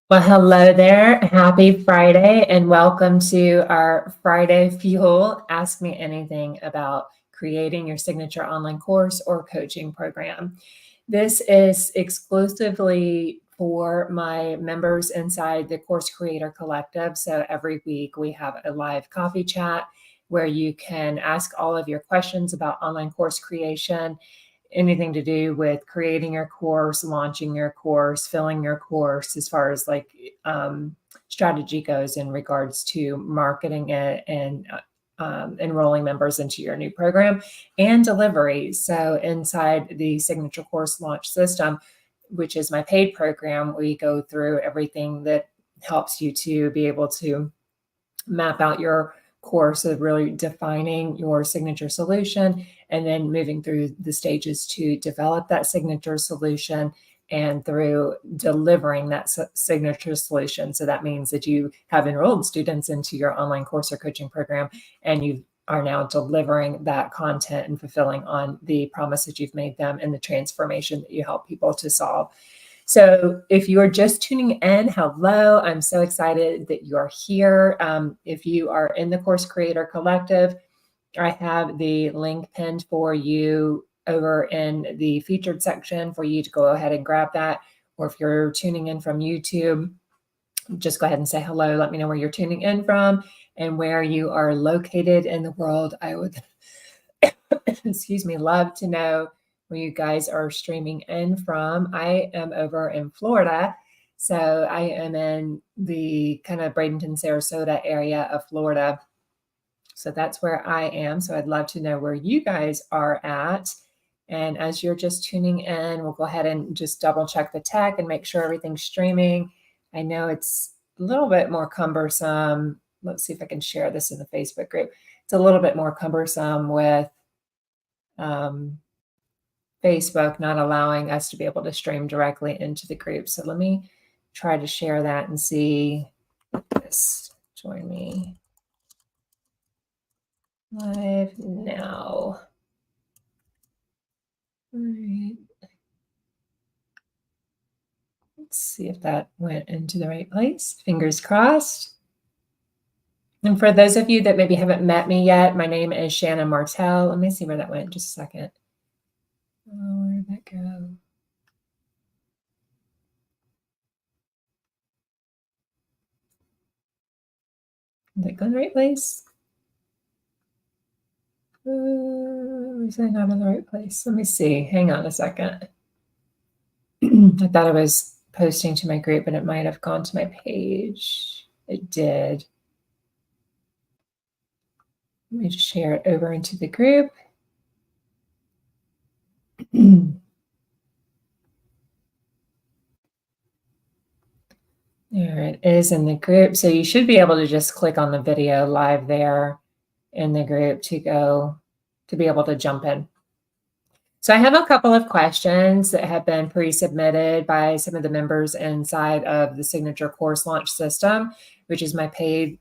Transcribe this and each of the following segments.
Well, hello there. Happy Friday and welcome to our Friday Fuel. Ask me anything about creating your signature online course or coaching program. This is exclusively for my members inside the Course Creator Collective. So every week we have a live coffee chat where you can ask all of your questions about online course creation, anything to do with creating your course, launching your course, filling your course, as far as like strategy goes in regards to marketing it and enrolling members into your new program, and delivery. So inside the Signature Course Launch System, which is my paid program, we go through everything that helps you to be able to map out your course of really defining your signature solution and then moving through the stages to develop that signature solution and through delivering that signature solution. So that means that you have enrolled students into your online course or coaching program, and you are now delivering that content and fulfilling on the promise that you've made them and the transformation that you help people to solve. So if you are just tuning in, hello, I'm so excited that you are here. If you are in the Course Creator Collective, I have the link pinned for you over in the featured section for you to go ahead and grab that. Or if you're tuning in from YouTube, just go ahead and say hello. Let me know where you're tuning in from and where you are located in the world. I would, excuse me, love to know where you guys are streaming in from. I am over in Florida. So I am in the kind of Bradenton, Sarasota area of Florida. So that's where I am. So I'd love to know where you guys are at. And as you're just tuning in, we'll go ahead and just double check the tech and make sure everything's streaming. I know it's a little bit more cumbersome. Let's see if I can share this in the Facebook group. It's a little bit more cumbersome with Facebook not allowing us to be able to stream directly into the group. So let me try to share that and see this. Join me live now. All right. Let's see if that went into the right place. Fingers crossed. And for those of you that maybe haven't met me yet, my name is Shannon Martell. Let me see where that went. Just a second. Oh, where did that go? Did that go in the right place? Is I not in the right place? Let me see. Hang on a second. I thought I was posting to my group, but it might have gone to my page. It did. Let me just share it over into the group. There it is in the group. So you should be able to just click on the video live there in the group to be able to jump in. So I have a couple of questions that have been pre-submitted by some of the members inside of the Signature Course Launch System, which is my paid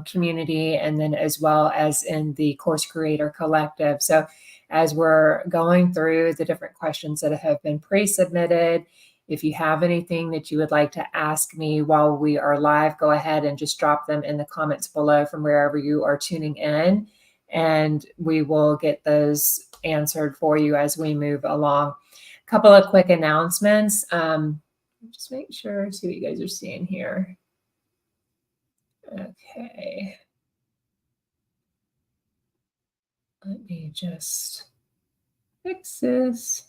community, and then as well as in the Course Creator Collective. So as we're going through the different questions that have been pre-submitted, if you have anything that you would like to ask me while we are live, go ahead and just drop them in the comments below from wherever you are tuning in, and we will get those answered for you as we move along. A couple of quick announcements. Just make sure, see what you guys are seeing here. Okay. Let me just fix this.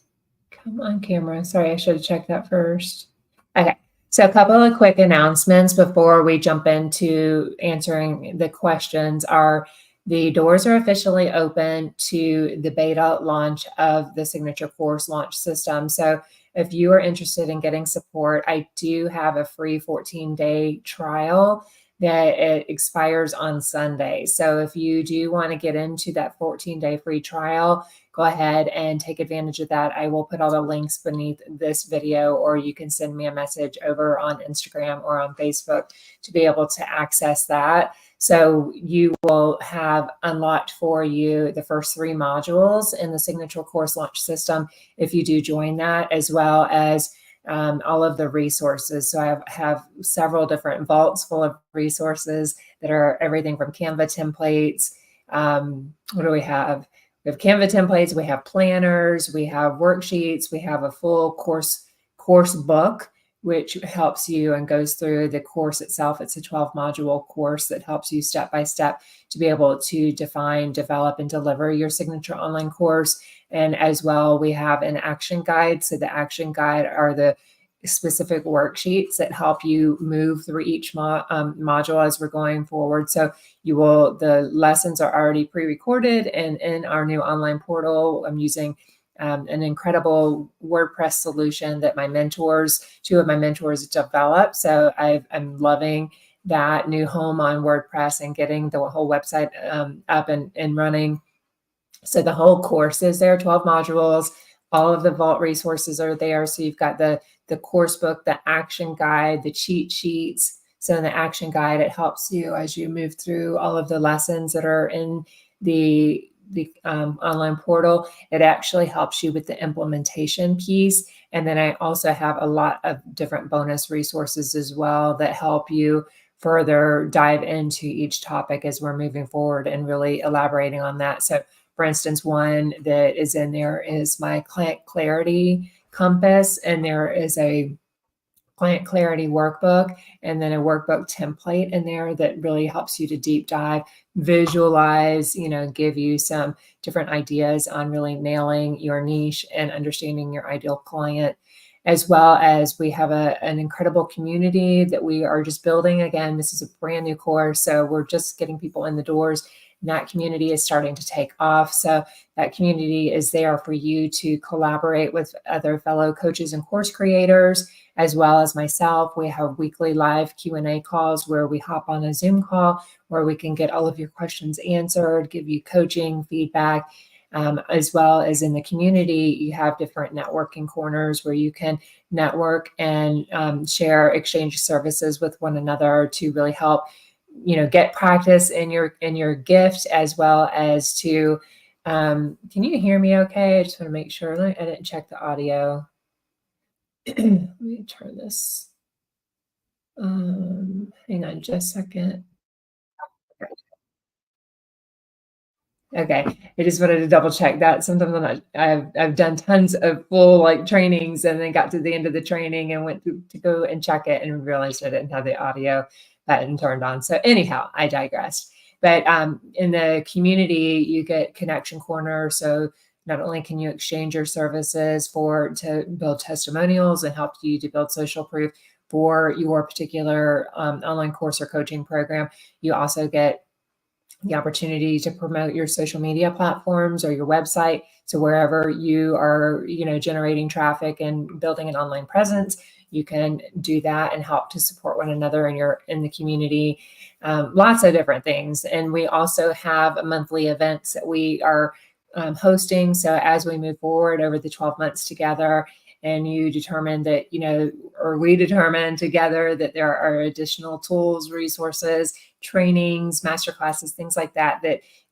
Come on, camera. Sorry, I should have checked that first. Okay. So a couple of quick announcements before we jump into answering the questions are the doors are officially open to the beta launch of the Signature Course Launch System. So if you are interested in getting support, I do have a free 14-day trial that it expires on Sunday. So if you do want to get into that 14-day free trial, go ahead and take advantage of that. I will put all the links beneath this video, or you can send me a message over on Instagram or on Facebook to be able to access that. So you will have unlocked for you the first 3 modules in the Signature Course Launch System if you do join that, as well as all of the resources. So I have several different vaults full of resources that are everything from Canva templates. What do we have? We have Canva templates, we have planners, we have worksheets, we have a full course book, which helps you and goes through the course itself. It's a 12 module course that helps you step by step to be able to define, develop, and deliver your signature online course. And as well, we have an action guide. So the action guide are the specific worksheets that help you move through each module as we're going forward. So the lessons are already pre-recorded, and in our new online portal, I'm using an incredible WordPress solution that two of my mentors developed. So I'm loving that new home on WordPress and getting the whole website up and running. So the whole course is there, 12 modules. All of the vault resources are there. So you've got the course book, the action guide, the cheat sheets. So in the action guide, it helps you as you move through all of the lessons that are in the online portal. It actually helps you with the implementation piece. And then I also have a lot of different bonus resources as well that help you further dive into each topic as we're moving forward and really elaborating on that. So for instance, one that is in there is my client clarity compass, and there is a client clarity workbook and then a workbook template in there that really helps you to deep dive, visualize, give you some different ideas on really nailing your niche and understanding your ideal client. As well as we have an incredible community that we are just building. Again, this is a brand new course, so we're just getting people in the doors. And that community is starting to take off. So that community is there for you to collaborate with other fellow coaches and course creators, as well as myself. We have weekly live Q&A calls where we hop on a Zoom call where we can get all of your questions answered, give you coaching, feedback, as well as in the community. You have different networking corners where you can network and exchange services with one another to really help get practice in your gift, as well as to can you hear me okay? I just want to make sure. I didn't check the audio. Let me turn this hang on just a second. Okay, I just wanted to double check that. Sometimes I've done tons of full trainings and then got to the end of the training and went to go and check it and realized I didn't have the audio button turned on. So anyhow, I digressed. But in the community, you get connection corner. So not only can you exchange your services to build testimonials and help you to build social proof for your particular online course or coaching program, you also get the opportunity to promote your social media platforms or your website. So wherever you are, generating traffic and building an online presence, you can do that and help to support one another in the community. Lots of different things. And we also have monthly events that we are hosting. So as we move forward over the 12 months together, and you determine that, or we determine together that there are additional tools, resources, trainings, masterclasses, things like that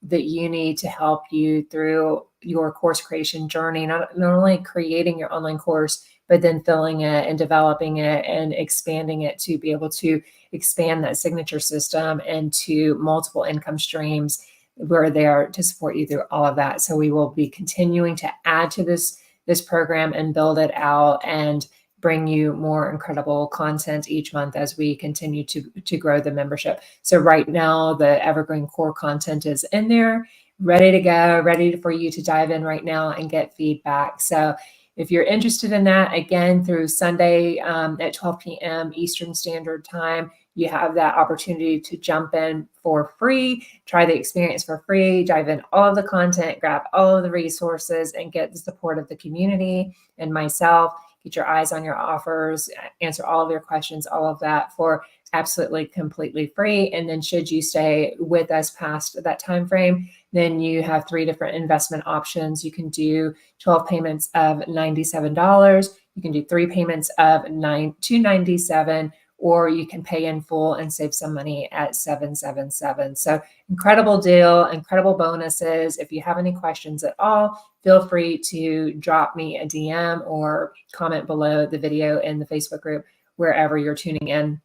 you need to help you through your course creation journey, not only creating your online course, but then filling it and developing it and expanding it to be able to expand that signature system into multiple income streams. We're there to support you through all of that. So we will be continuing to add to this program and build it out and bring you more incredible content each month as we continue to grow the membership. So right now, the Evergreen Core content is in there, ready to go, ready for you to dive in right now and get feedback. So if you're interested in that, again, through Sunday at 12 p.m. Eastern Standard Time, you have that opportunity to jump in for free, try the experience for free, dive in all of the content, grab all of the resources, and get the support of the community and myself. Get your eyes on your offers, answer all of your questions, all of that for absolutely completely free. And then should you stay with us past that time frame, then you have 3 different investment options. You can do 12 payments of $97. You can do 3 payments of $297, or you can pay in full and save some money at 777. So incredible deal, incredible bonuses. If you have any questions at all, feel free to drop me a DM or comment below the video in the Facebook group, wherever you're tuning in.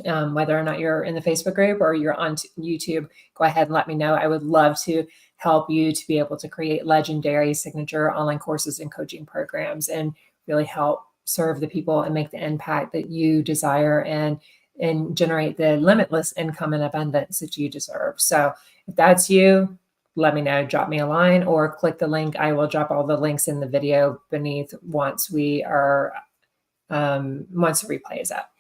Whether or not you're in the Facebook group or you're on YouTube, go ahead and let me know. I would love to help you to be able to create legendary signature online courses and coaching programs and really help serve the people and make the impact that you desire and generate the limitless income and abundance that you deserve. So if that's you, let me know, drop me a line or click the link. I will drop all the links in the video beneath once the replay is up.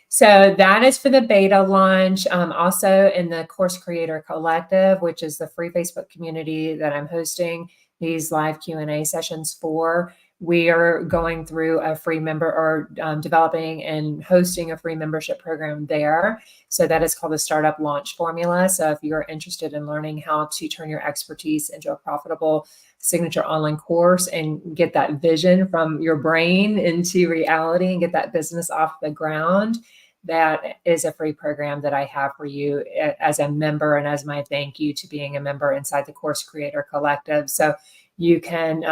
So that is for the beta launch. Also in the Course Creator Collective, which is the free Facebook community that I'm hosting these live Q&A sessions for, we are going through a free member or developing and hosting a free membership program there. So that is called the Startup Launch Formula. So if you're interested in learning how to turn your expertise into a profitable signature online course and get that vision from your brain into reality and get that business off the ground, that is a free program that I have for you as a member and as my thank you to being a member inside the Course Creator Collective. So you can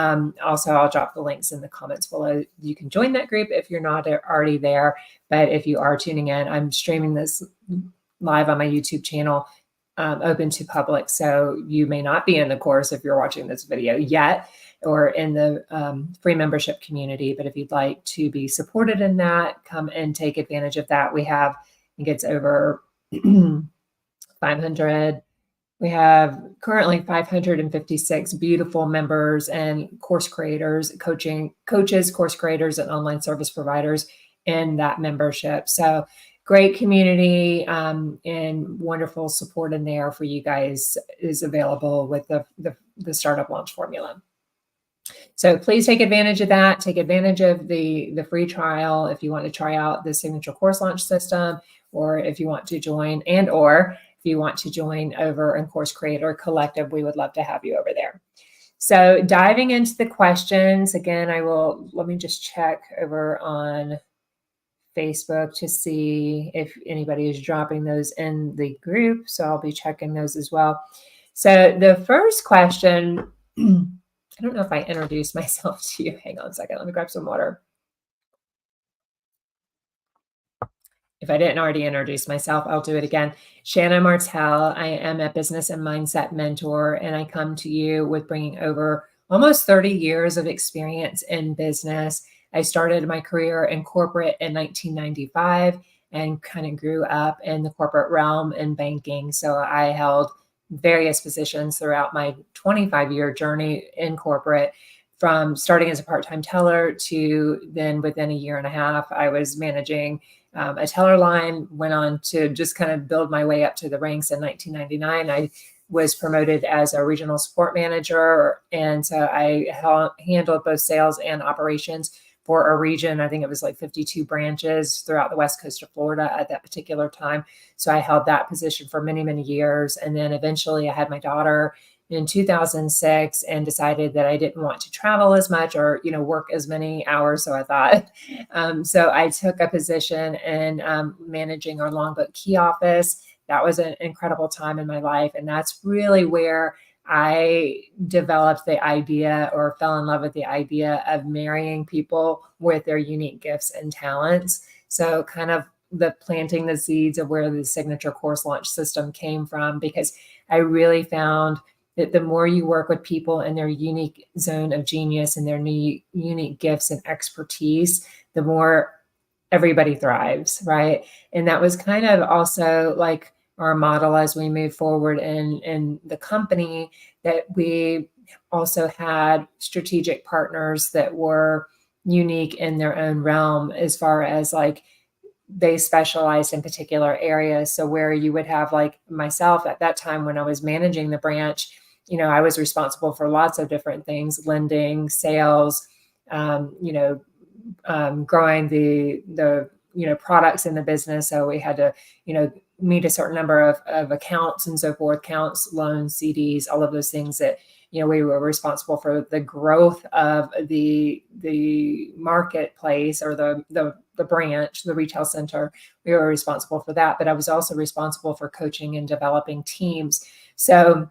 also, I'll drop the links in the comments below. You can join that group if you're not already there. But if you are tuning in, I'm streaming this live on my YouTube channel, open to public. So you may not be in the course if you're watching this video yet, or in the free membership community. But if you'd like to be supported in that, come and take advantage of that. We have, I think it's over 500. We have currently 556 beautiful members and course creators, coaches, course creators, and online service providers in that membership. So great community and wonderful support in there for you guys is available with the Startup Launch Formula. So please take advantage of that. Take advantage of the free trial if you want to try out the Signature Course Launch System, or if you want to join, or if you want to join over in Course Creator Collective, we would love to have you over there. So diving into the questions, again, let me just check over on Facebook to see if anybody is dropping those in the group. So I'll be checking those as well. So the first question, I don't know if I introduced myself to you. Hang on a second. Let me grab some water. If I didn't already introduce myself, I'll do it again. Shanna Martell. I am a business and mindset mentor, and I come to you with bringing over almost 30 years of experience in business. I started my career in corporate in 1995 and kind of grew up in the corporate realm in banking. So I held various positions throughout my 25-year journey in corporate, from starting as a part-time teller to then within a year and a half, I was managing a teller line, went on to just kind of build my way up to the ranks. In 1999, I was promoted as a regional support manager. And so I handled both sales and operations for a region. I think it was like 52 branches throughout the west coast of Florida at that particular time. So I held that position for many, many years. And then eventually I had my daughter in 2006 and decided that I didn't want to travel as much or, work as many hours. So I thought, so I took a position in managing our Longboat Key office. That was an incredible time in my life. And that's really where I developed the idea, or fell in love with the idea, of marrying people with their unique gifts and talents. So kind of planting the seeds of where the Signature Course Launch System came from, because I really found that the more you work with people in their unique zone of genius and their unique gifts and expertise, the more everybody thrives, right? And that was kind of also like our model as we move forward in the company, that we also had strategic partners that were unique in their own realm, as far as like they specialized in particular areas. So where you would have, like myself at that time when I was managing the branch, I was responsible for lots of different things: lending, sales, growing the products in the business. So we had to, meet a certain number of accounts and so forth, accounts, loans, CDs, all of those things that, we were responsible for the growth of the marketplace, or the the branch, the retail center. We were responsible for that, but I was also responsible for coaching and developing teams. So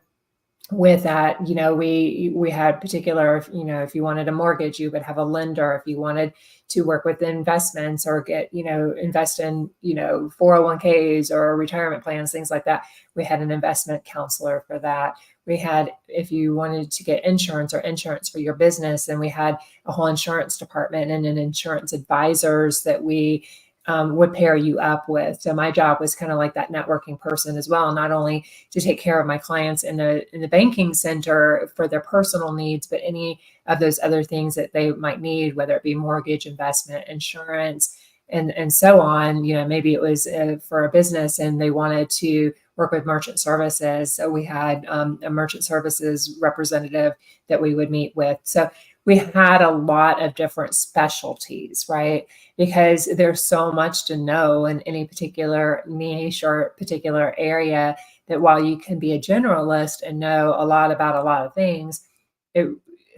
with that, we had particular, if you wanted a mortgage, you would have a lender. If you wanted to work with investments or get, invest in, 401ks or retirement plans, things like that, we had an investment counselor for that. We had, if you wanted to get insurance for your business, then we had a whole insurance department and an insurance advisors that we would pair you up with. So my job was kind of like that networking person as well, not only to take care of my clients in the banking center for their personal needs, but any of those other things that they might need, whether it be mortgage, investment, insurance, and so on. Maybe it was for a business and they wanted to work with merchant services. So we had a merchant services representative that we would meet with. So we had a lot of different specialties, right? Because there's so much to know in any particular niche or particular area, that while you can be a generalist and know a lot about a lot of things,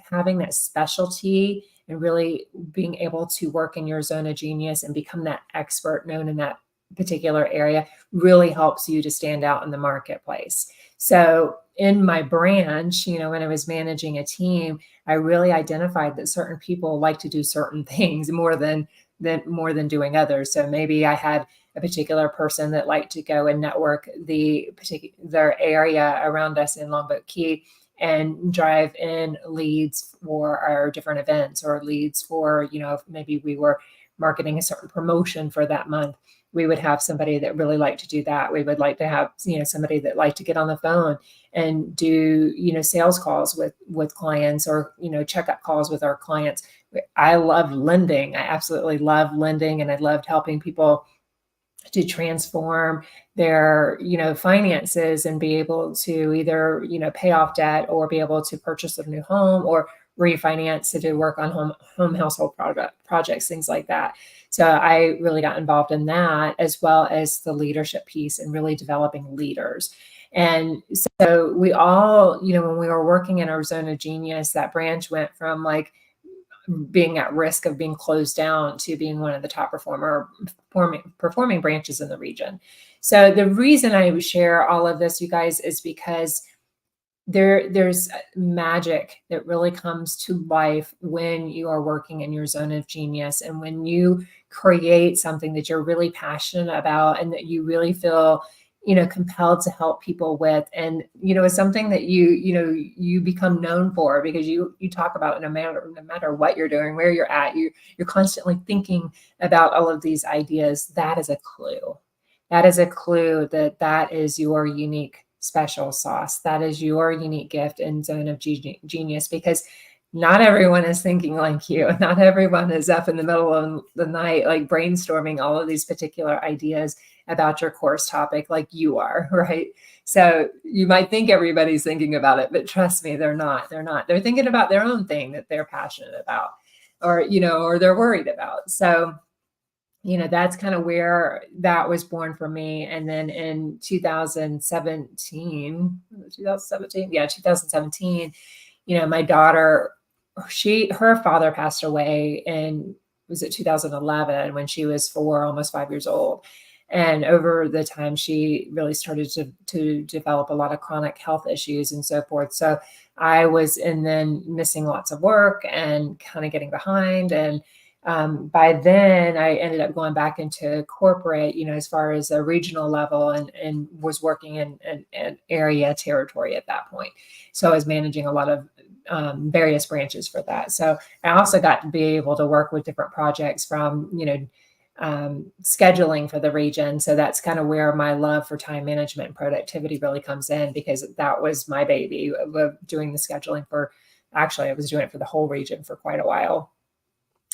having that specialty and really being able to work in your zone of genius and become that expert known in that particular area really helps you to stand out in the marketplace. So in my branch, when I was managing a team, I really identified that certain people like to do certain things more than doing others. So maybe I had a particular person that liked to go and network their area around us in Longboat Key and drive in leads for our different events, or leads for, if maybe we were marketing a certain promotion for that month. We would have somebody that really liked to do that. We would like to have, somebody that liked to get on the phone and do, sales calls with clients, or, checkup calls with our clients. I love lending. I absolutely love lending. And I loved helping people to transform their, finances and be able to either, pay off debt or be able to purchase a new home or refinance to do work on home household projects, things like that. So I really got involved in that, as well as the leadership piece and really developing leaders. And so we all, when we were working in our zone of genius, that branch went from like being at risk of being closed down to being one of the top performing branches in the region. So the reason I share all of this, you guys, is because there's magic that really comes to life when you are working in your zone of genius, and when you create something that you're really passionate about and that you really feel compelled to help people with. And it's something that you become known for, because you talk about, no matter what you're doing, where you're at, you're constantly thinking about all of these ideas. That is a clue. That is your unique special sauce. That is your unique gift and zone of genius, because not everyone is thinking like you. Not everyone is up in the middle of the night, like brainstorming all of these particular ideas about your course topic like you are, right? So you might think everybody's thinking about it, but trust me, they're not. They're thinking about their own thing that they're passionate about, or they're worried about. So that's kind of where that was born for me. And then in 2017, my daughter, her father passed away in, was it 2011, when she was 4, almost 5 years old. And over the time, she really started to develop a lot of chronic health issues and so forth. So I was then missing lots of work and kind of getting behind. And by then I ended up going back into corporate, as far as a regional level, and was working in an area territory at that point. So I was managing a lot of various branches for that. So I also got to be able to work with different projects from, scheduling for the region. So that's kind of where my love for time management and productivity really comes in, because that was my baby of doing the scheduling for, actually, I was doing it for the whole region for quite a while.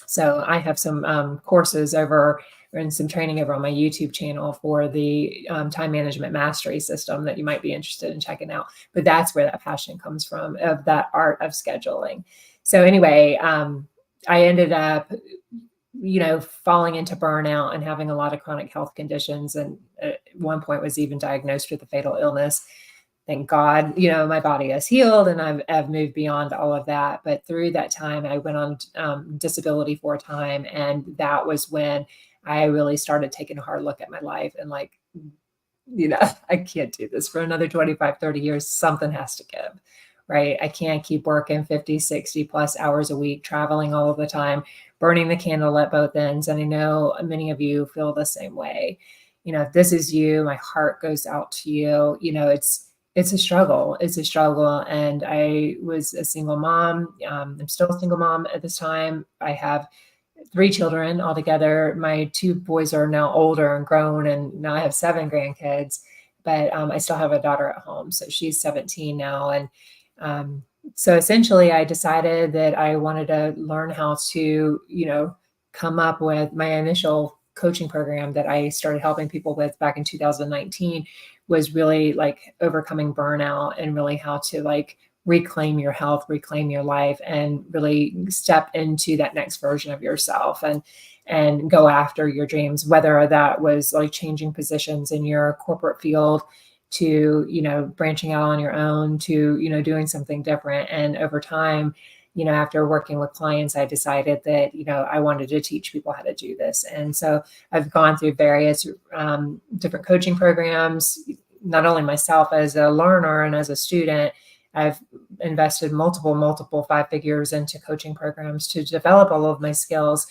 So I have some courses over and some training over on my YouTube channel for the time management mastery system that you might be interested in checking out. But that's where that passion comes from, of that art of scheduling. So anyway, I ended up, falling into burnout and having a lot of chronic health conditions. And at one point was even diagnosed with a fatal illness. thank God, my body has healed and I've moved beyond all of that. But through that time, I went on disability for a time. And that was when I really started taking a hard look at my life and like, I can't do this for another 25, 30 years. Something has to give, right? I can't keep working 50, 60 plus hours a week, traveling all of the time, burning the candle at both ends. And I know many of you feel the same way. If this is you, my heart goes out to you. It's a struggle. It's a struggle. And I was a single mom. I'm still a single mom at this time. I have 3 children altogether. My 2 boys are now older and grown, and now I have 7 grandkids, but I still have a daughter at home. So she's 17 now. And so essentially I decided that I wanted to learn how to, come up with my initial coaching program that I started helping people with back in 2019 was really like overcoming burnout and really how to like reclaim your health, reclaim your life, and really step into that next version of yourself and go after your dreams, whether that was like changing positions in your corporate field to, branching out on your own to, doing something different. And over time, after working with clients, I decided that, I wanted to teach people how to do this. And so I've gone through various different coaching programs, not only myself as a learner and as a student. I've invested multiple 5 figures into coaching programs to develop all of my skills.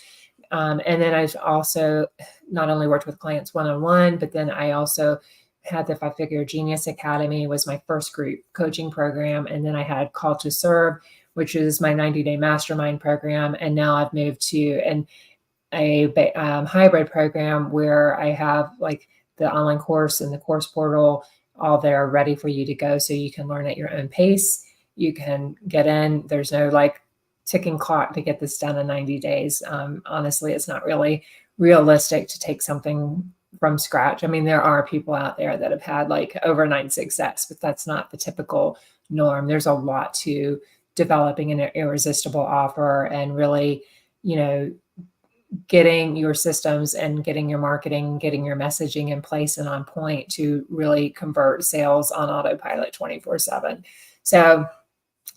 And then I've also not only worked with clients one-on-one, but then I also had the 5 Figure Genius Academy was my first group coaching program. And then I had Call to Serve, which is my 90-day mastermind program. And now I've moved to a hybrid program where I have like the online course and the course portal all there ready for you to go. So you can learn at your own pace. You can get in. There's no like ticking clock to get this done in 90 days. Honestly, it's not really realistic to take something from scratch. I mean, there are people out there that have had like overnight success, but that's not the typical norm. There's a lot to developing an irresistible offer and really, getting your systems and getting your marketing, getting your messaging in place and on point to really convert sales on autopilot 24/7. So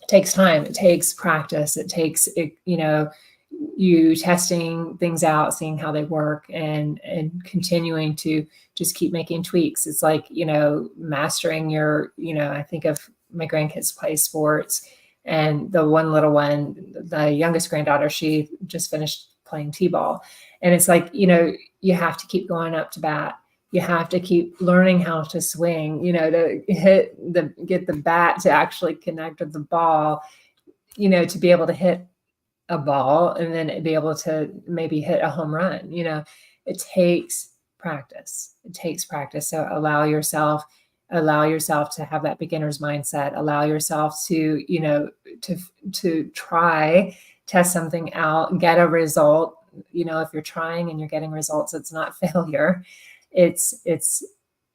it takes time. It takes practice. It takes, you testing things out, seeing how they work and continuing to just keep making tweaks. It's like, mastering your, I think of my grandkids play sports and the one little one, the youngest granddaughter, she just finished playing t-ball. And it's like, you have to keep going up to bat. You have to keep learning how to swing, to get the bat to actually connect with the ball, to be able to hit a ball and then be able to maybe hit a home run. It takes practice. It takes practice. So allow yourself to have that beginner's mindset. Allow yourself to, to try, test something out, get a result. If you're trying and you're getting results, it's not failure. It's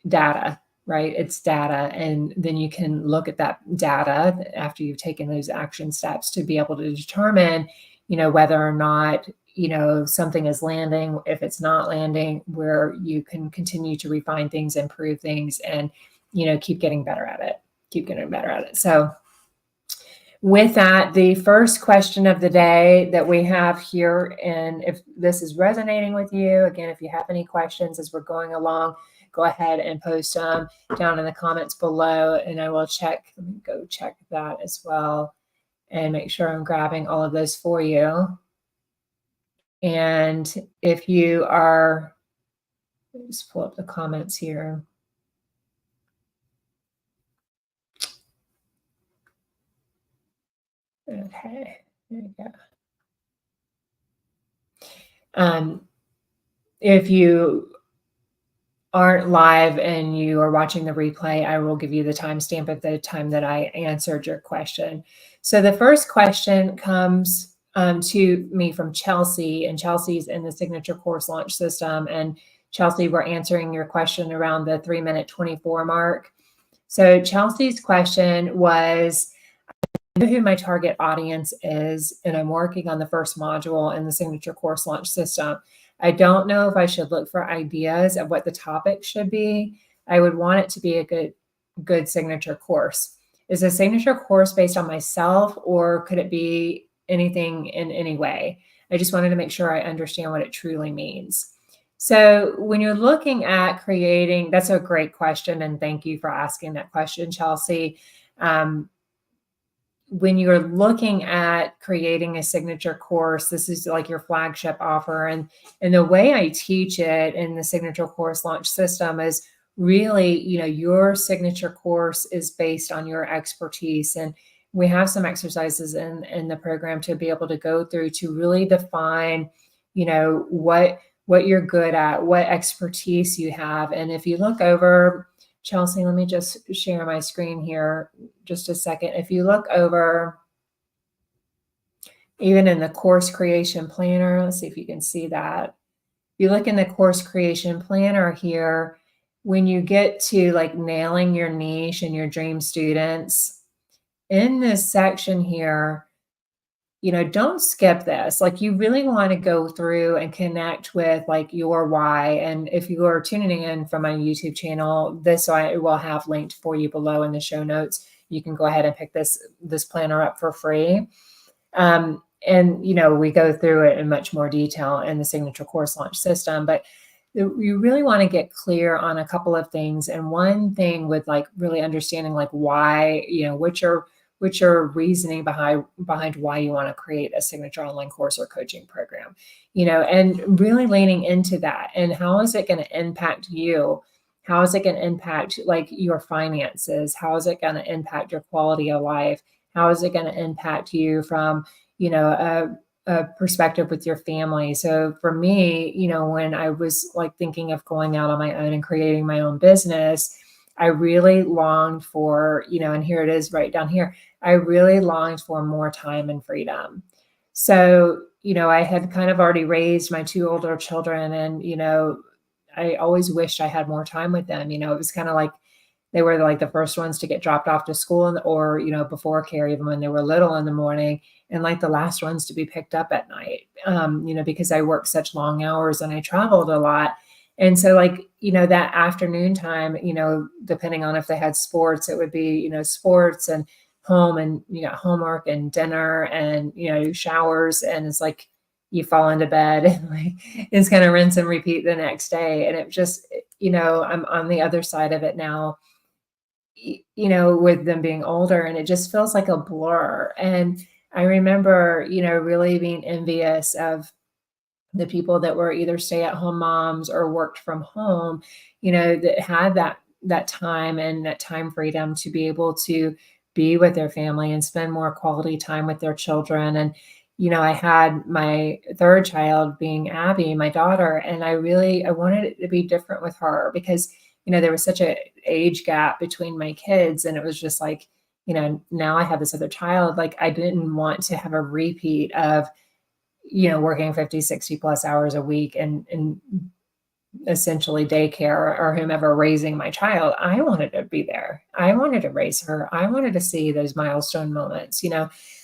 data, right? It's data. And then you can look at that data after you've taken those action steps to be able to determine, whether or not, something is landing. If it's not landing, where you can continue to refine things, improve things, and, keep getting better at it. So with that, the first question of the day that we have here, and if this is resonating with you, again, if you have any questions as we're going along, go ahead and post them down in the comments below, and I will check. Let me go check that as well and make sure I'm grabbing all of those for you. And if you are, just pull up the comments here. Okay, there you go. If you aren't live and you are watching the replay, I will give you the timestamp of the time that I answered your question. So the first question comes to me from Chelsea, and Chelsea's in the Signature Course Launch System. And Chelsea, we're answering your question around the 3-minute 24 mark. So Chelsea's question was, I know who my target audience is, and I'm working on the first module in the Signature Course Launch System. I don't know if I should look for ideas of what the topic should be. I would want it to be a good good signature course? Is a signature course based on myself, or could it be anything in any way? I just wanted to make sure I understand what it truly means. So, when you're looking at creating, that's a great question. And thank you for asking that question, Chelsea. Um, when you're looking at creating a signature course, this is like your flagship offer. And the way I teach it in the signature course launch system is really, your signature course is based on your expertise. And we have some exercises in the program to be able to go through to really define, what you're good at, what expertise you have. And if you look over, Chelsea, let me just share my screen here just a second. If you look over, even in the course creation planner, let's see if you can see that. If you look in the course creation planner here, when you get to like nailing your niche and your dream students, in this section here, don't skip this. Like, you really want to go through and connect with like your why. And if you are tuning in from my YouTube channel, this I will have linked for you below in the show notes. You can go ahead and pick this planner up for free. And we go through it in much more detail in the signature course launch system, but you really want to get clear on a couple of things. And one thing with like really understanding like why, which are reasoning behind why you want to create a signature online course or coaching program, and really leaning into that. And how is it going to impact you? How is it going to impact like your finances? How is it going to impact your quality of life? How is it going to impact you from, a perspective with your family? So for me, when I was like thinking of going out on my own and creating my own business, I really longed for, and here it is right down here. I really longed for more time and freedom. So, I had kind of already raised my two older children, and, I always wished I had more time with them. It was kind of like they were like the first ones to get dropped off to school, or, before care, even when they were little in the morning, and like the last ones to be picked up at night, because I worked such long hours and I traveled a lot. And so like, that afternoon time, depending on if they had sports, it would be, sports and home and, homework and dinner and, showers. And it's like, you fall into bed and like, it's kind of rinse and repeat the next day. And it just, I'm on the other side of it now, with them being older, and it just feels like a blur. And I remember, really being envious of the people that were either stay-at-home moms or worked from home, that had that time and that time freedom to be able to be with their family and spend more quality time with their children. And, I had my third child being Abby, my daughter, and I wanted it to be different with her because, there was such a age gap between my kids. And it was just like, now I have this other child. Like, I didn't want to have a repeat of, working 50, 60 plus hours a week and essentially daycare or whomever raising my child. I wanted to be there. I wanted to raise her. I wanted to see those milestone moments.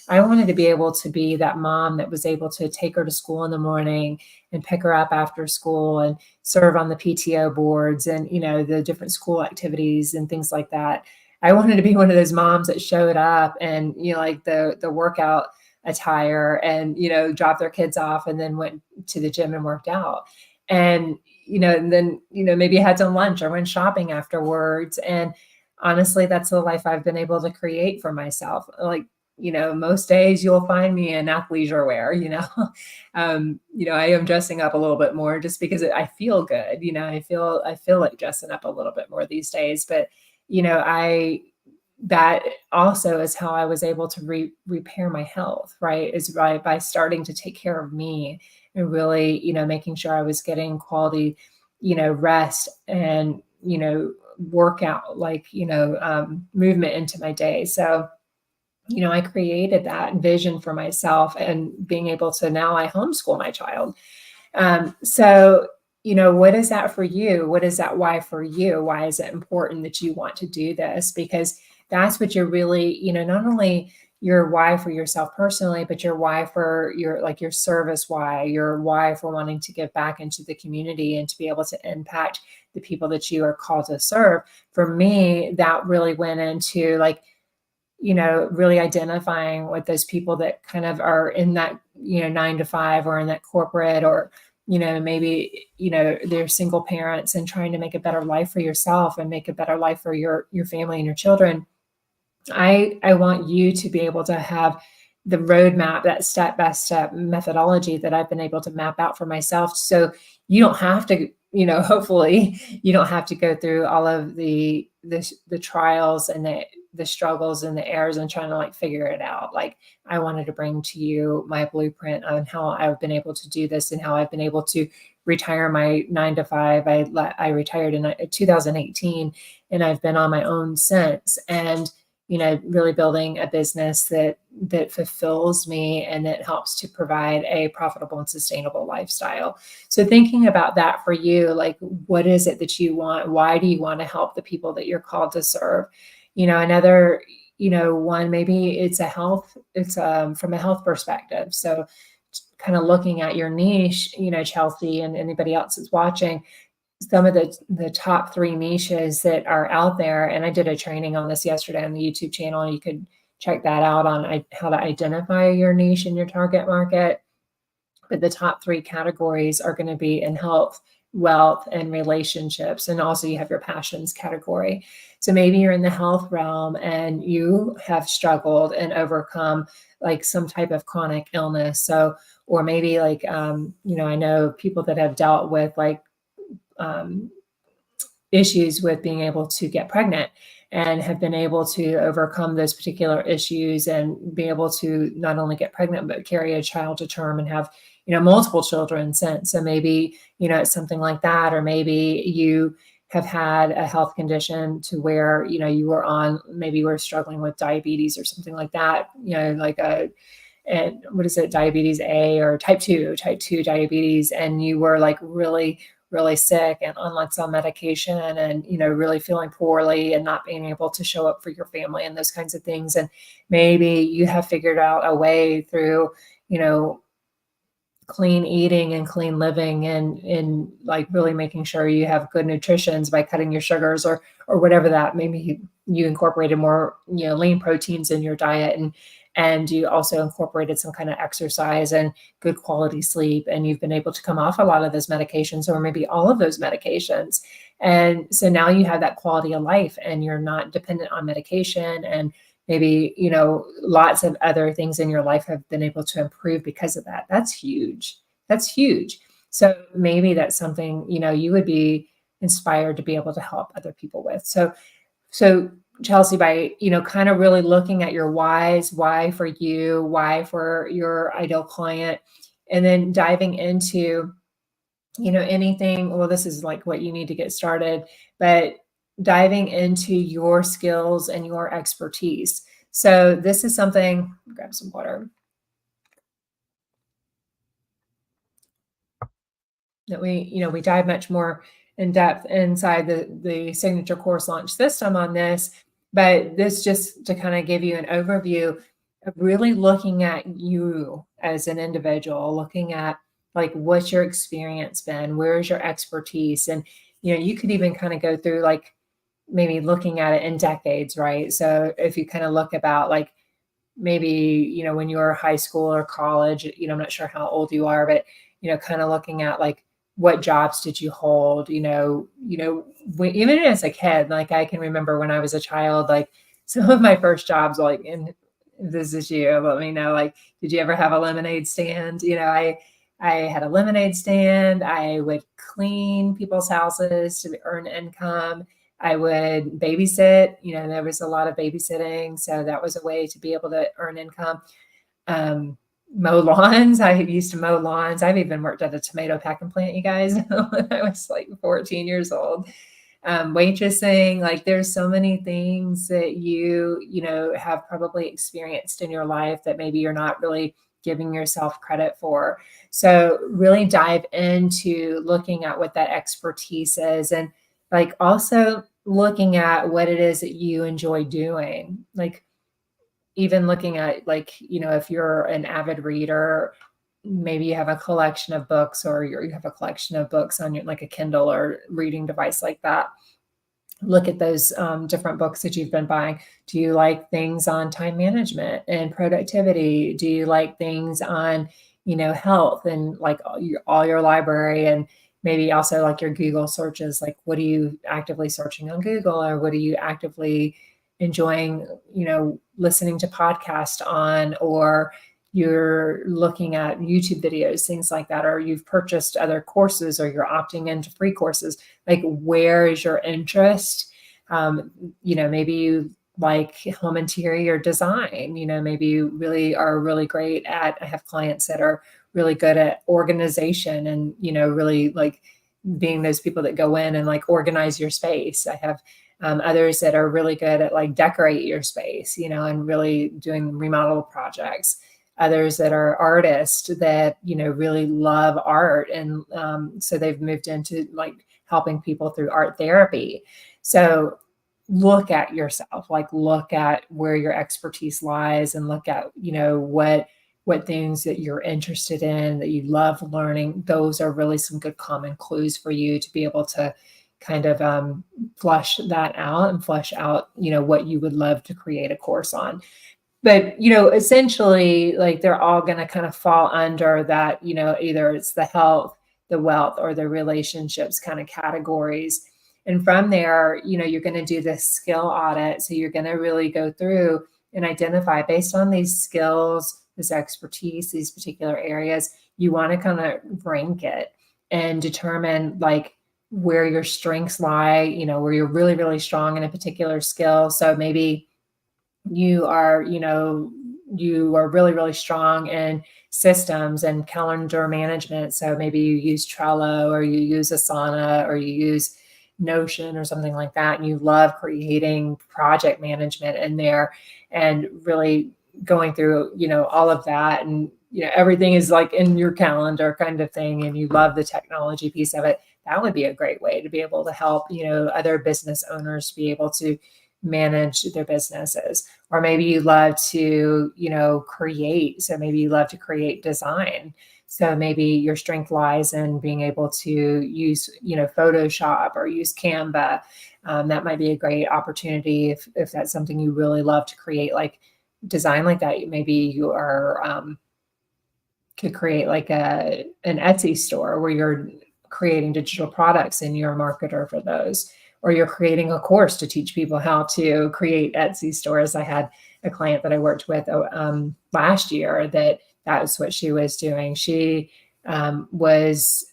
I wanted to be able to be that mom that was able to take her to school in the morning and pick her up after school and serve on the PTO boards and, the different school activities and things like that. I wanted to be one of those moms that showed up and, like the workout attire and, dropped their kids off and then went to the gym and worked out. And, and then, maybe had some lunch or went shopping afterwards. And honestly, that's the life I've been able to create for myself. Like, most days you'll find me in athleisure wear, I am dressing up a little bit more just because I feel good. I feel like dressing up a little bit more these days, but, that also is how I was able to repair my health, right? Is by starting to take care of me and really, making sure I was getting quality, rest and, workout, like, movement into my day. So, I created that vision for myself and being able to, now I homeschool my child. So, what is that for you? What is that why for you? Why is it important that you want to do this? Because that's what you're really, not only, your why for yourself personally, but your why for your like your service why, your why for wanting to give back into the community and to be able to impact the people that you are called to serve. For me, that really went into like, really identifying with those people that kind of are in that, 9 to 5 or in that corporate, or, maybe, they're single parents and trying to make a better life for yourself and make a better life for your family and your children. I want you to be able to have the roadmap, that step-by-step methodology that I've been able to map out for myself. So you don't have to, hopefully you don't have to go through all of the trials and the struggles and the errors and trying to like figure it out. Like I wanted to bring to you my blueprint on how I've been able to do this and how I've been able to retire my 9 to 5. I retired in 2018 and I've been on my own since. And really building a business that fulfills me and that helps to provide a profitable and sustainable lifestyle. So thinking about that for you, like what is it that you want? Why do you want to help the people that you're called to serve? Another, one, maybe it's from a health perspective. So kind of looking at your niche, Chelsea and anybody else that's watching, some of the top 3 niches that are out there. And I did a training on this yesterday on the YouTube channel. You could check that out on how to identify your niche and your target market. But the top 3 categories are going to be in health, wealth, and relationships. And also you have your passions category. So maybe you're in the health realm and you have struggled and overcome like some type of chronic illness. So, or maybe like, I know people that have dealt with like issues with being able to get pregnant and have been able to overcome those particular issues and be able to not only get pregnant, but carry a child to term and have, multiple children since. So maybe, it's something like that, or maybe you have had a health condition to where, maybe you were struggling with diabetes or something like that, like and what is it, diabetes A or type 2 diabetes. And you were like really sick and on some medication and, really feeling poorly and not being able to show up for your family and those kinds of things. And maybe you have figured out a way through, clean eating and clean living and like really making sure you have good nutrition by cutting your sugars or whatever that maybe you incorporated more, lean proteins in your diet and you also incorporated some kind of exercise and good quality sleep. And you've been able to come off a lot of those medications or maybe all of those medications. And so now you have that quality of life and you're not dependent on medication, and maybe, lots of other things in your life have been able to improve because of that. That's huge. That's huge. So maybe that's something, you would be inspired to be able to help other people with. So Chelsea, by, kind of really looking at your whys, why for you, why for your ideal client, and then diving into, anything, well, this is like what you need to get started, but diving into your skills and your expertise. So this is something, grab some water, that we dive much more in depth inside the signature course launch system on this. But this just to kind of give you an overview of really looking at you as an individual, looking at like what's your experience been, where's your expertise, and you could even kind of go through like maybe looking at it in decades, right? So if you kind of look about like maybe when you were high school or college, I'm not sure how old you are, but kind of looking at like what jobs did you hold, even as a kid. Like I can remember when I was a child, like some of my first jobs, like, and this is you, let me know, like, did you ever have a lemonade stand? I had a lemonade stand. I would clean people's houses to earn income. I would babysit, there was a lot of babysitting. So that was a way to be able to earn income. Mow lawns. I used to mow lawns. I've even worked at a tomato packing plant, you guys, when I was like 14 years old. Waitressing, like there's so many things that you have probably experienced in your life that maybe you're not really giving yourself credit for. So really dive into looking at what that expertise is, and like also looking at what it is that you enjoy doing. Like, even looking at like, if you're an avid reader, maybe you have a collection of books, or you have a collection of books on your, like a Kindle or reading device like that. Look at those different books that you've been buying. Do you like things on time management and productivity? Do you like things on, health and like all your library, and maybe also like your Google searches? Like, what are you actively searching on Google, or what are you actively enjoying, listening to podcasts on, or you're looking at YouTube videos, things like that, or you've purchased other courses, or you're opting into free courses. Like, where is your interest? Maybe you like home interior design, maybe you really are really great at, I have clients that are really good at organization and, really like being those people that go in and like organize your space. I have others that are really good at like decorate your space, and really doing remodel projects. Others that are artists that, really love art. And so they've moved into like helping people through art therapy. So look at yourself, like look at where your expertise lies, and look at, what things that you're interested in, that you love learning. Those are really some good common clues for you to be able to kind of flush that out and flesh out, what you would love to create a course on. But, essentially, like they're all going to kind of fall under that, either it's the health, the wealth, or the relationships kind of categories. And from there, you're going to do this skill audit. So you're going to really go through and identify, based on these skills, this expertise, these particular areas, you want to kind of rank it and determine like where your strengths lie, where you're really, really strong in a particular skill. So maybe you are, you are really, really strong in systems and calendar management. So maybe you use Trello, or you use Asana, or you use Notion or something like that. And you love creating project management in there and really going through, all of that. And, everything is like in your calendar kind of thing. And you love the technology piece of it. That would be a great way to be able to help, other business owners be able to manage their businesses. Or maybe you love to, create. So maybe you love to create design. So maybe your strength lies in being able to use, Photoshop or use Canva. That might be a great opportunity if that's something you really love to create, like design like that. Maybe you are could create like an Etsy store where you're creating digital products and you're a marketer for those. Or you're creating a course to teach people how to create Etsy stores. I had a client that I worked with last year that was what she was doing. She was,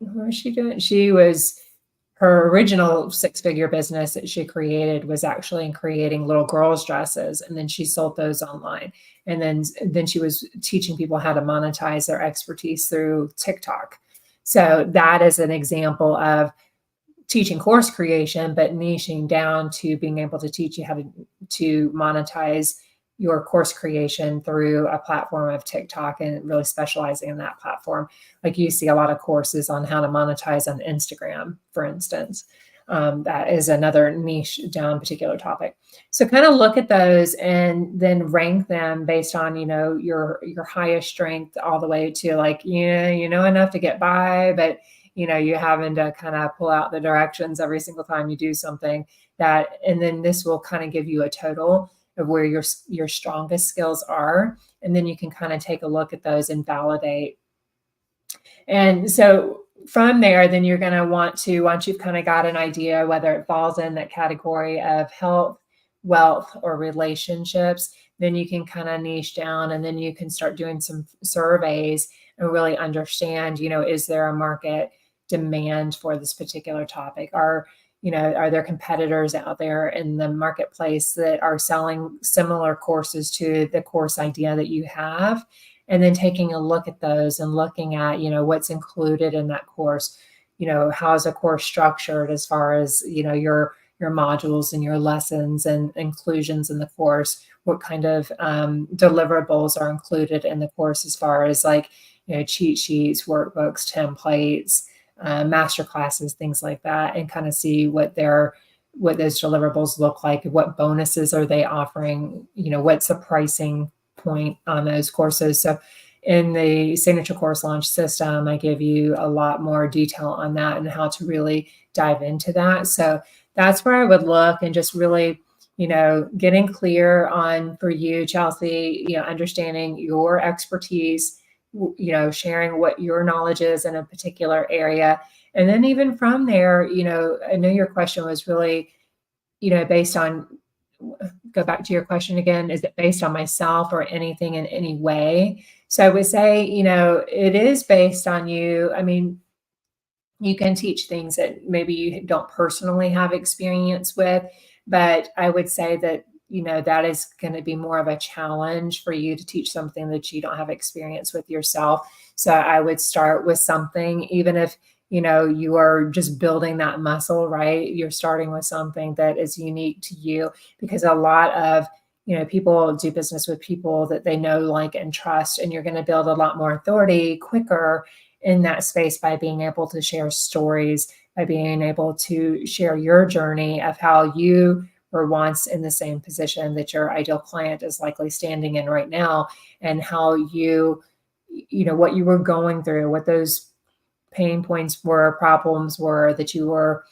what was she doing? Her original 6-figure business that she created was actually in creating little girls' dresses. And then she sold those online. And then she was teaching people how to monetize their expertise through TikTok. So that is an example of teaching course creation, but niching down to being able to teach you how to monetize your course creation through a platform of TikTok, and really specializing in that platform. Like you see a lot of courses on how to monetize on Instagram, for instance. That is another niche down particular topic. So kind of look at those and then rank them based on, your highest strength all the way to like, enough to get by, but you're having to kind of pull out the directions every single time you do something and then this will kind of give you a total of where your strongest skills are. And then you can kind of take a look at those and validate. And so from there, then you're going to want to, once you've kind of got an idea whether it falls in that category of health, wealth, or relationships, then you can kind of niche down, and then you can start doing some surveys and really understand, is there a market demand for this particular topic? Are there competitors out there in the marketplace that are selling similar courses to the course idea that you have? And then taking a look at those and looking at, what's included in that course. How is a course structured as far as, your modules and your lessons and inclusions in the course? What kind of deliverables are included in the course as far as like, cheat sheets, workbooks, templates, master classes, things like that, and kind of see what their what those deliverables look like, what bonuses are they offering, what's the pricing point on those courses. So in the signature course launch system, I give you a lot more detail on that and how to really dive into that. So that's where I would look, and just really, getting clear on, for you, Chelsea, understanding your expertise, sharing what your knowledge is in a particular area. And then even from there, I know your question was really, based on, go back to your question again, is it based on myself or anything in any way? So I would say, it is based on you. I mean, you can teach things that maybe you don't personally have experience with, but I would say that, that is going to be more of a challenge for you to teach something that you don't have experience with yourself. So I would start with something, even if, you are just building that muscle, right? You're starting with something that is unique to you, because a lot of, people do business with people that they know, like, and trust, and you're going to build a lot more authority quicker in that space by being able to share stories, by being able to share your journey of how you were once in the same position that your ideal client is likely standing in right now, and how what you were going through, what those pain points were, problems were that you were,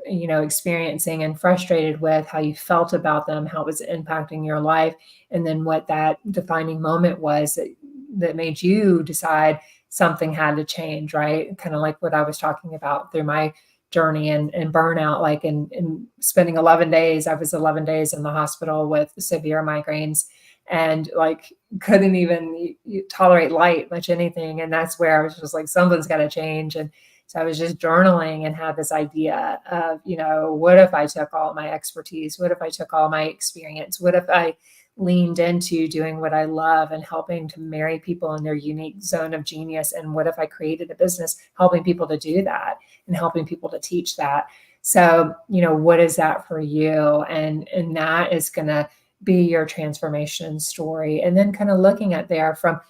experiencing and frustrated with, how you felt about them, how it was impacting your life, and then what that defining moment was that made you decide something had to change, right? Kind of like what I was talking about through my journey and burnout, like in spending 11 days, I was 11 days in the hospital with severe migraines, and like couldn't even tolerate light, much anything. And that's where I was just like, something's got to change. And so I was just journaling and had this idea of, what if I took all my expertise? What if I took all my experience? What if I leaned into doing what I love and helping to marry people in their unique zone of genius? And what if I created a business helping people to do that and helping people to teach that? So, what is that for you? And that is going to be your transformation story. And then kind of looking at there from,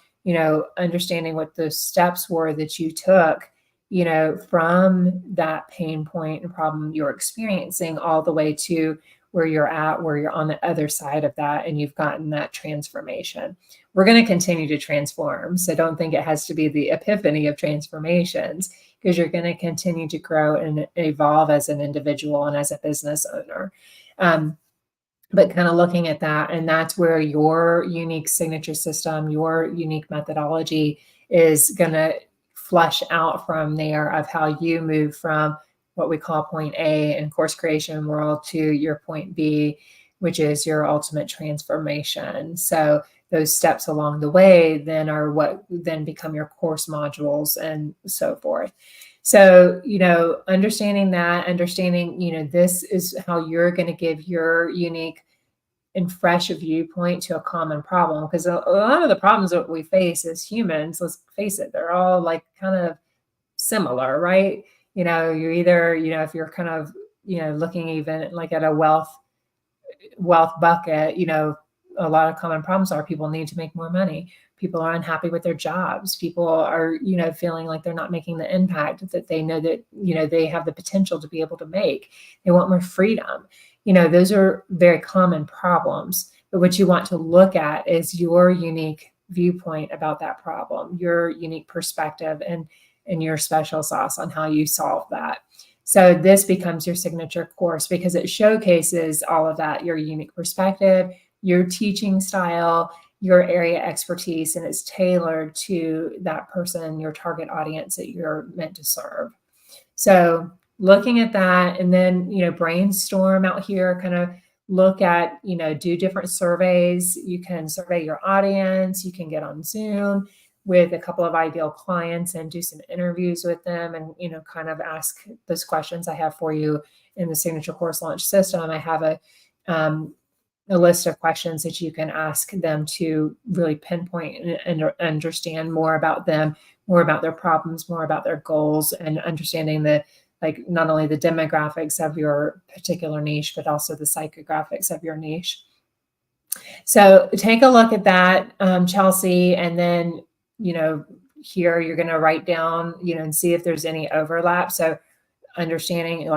understanding what those steps were that you took, from that pain point and problem you're experiencing, all the way to where you're at, where you're on the other side of that and you've gotten that transformation. We're going to continue to transform. So don't think it has to be the epiphany of transformations, because you're going to continue to grow and evolve as an individual and as a business owner. But kind of looking at that, and that's where your unique signature system, your unique methodology is going to flesh out from there, of how you move from what we call point A in course creation world to your point B, which is your ultimate transformation. So those steps along the way then are what then become your course modules and so forth. So, understanding, this is how you're going to give your unique and fresh viewpoint to a common problem. Because a lot of the problems that we face as humans, let's face it, they're all like kind of similar, right? You're either, if you're kind of, looking even like at a wealth bucket, a lot of common problems are people need to make more money. People are unhappy with their jobs. People are, feeling like they're not making the impact that they know that, they have the potential to be able to make. They want more freedom. Those are very common problems. But what you want to look at is your unique viewpoint about that problem, your unique perspective and your special sauce on how you solve that. So this becomes your signature course because it showcases all of that, your unique perspective, your teaching style, your area expertise, and it's tailored to that person, your target audience that you're meant to serve. So looking at that, and then, brainstorm out here, kind of look at, do different surveys. You can survey your audience. You can get on Zoom with a couple of ideal clients and do some interviews with them and, kind of ask those questions I have for you in the signature course launch system. I have a list of questions that you can ask them to really pinpoint and understand more about them, more about their problems, more about their goals, and understanding not only the demographics of your particular niche, but also the psychographics of your niche. So take a look at that, Chelsea, and then, here you're going to write down, and see if there's any overlap. So understanding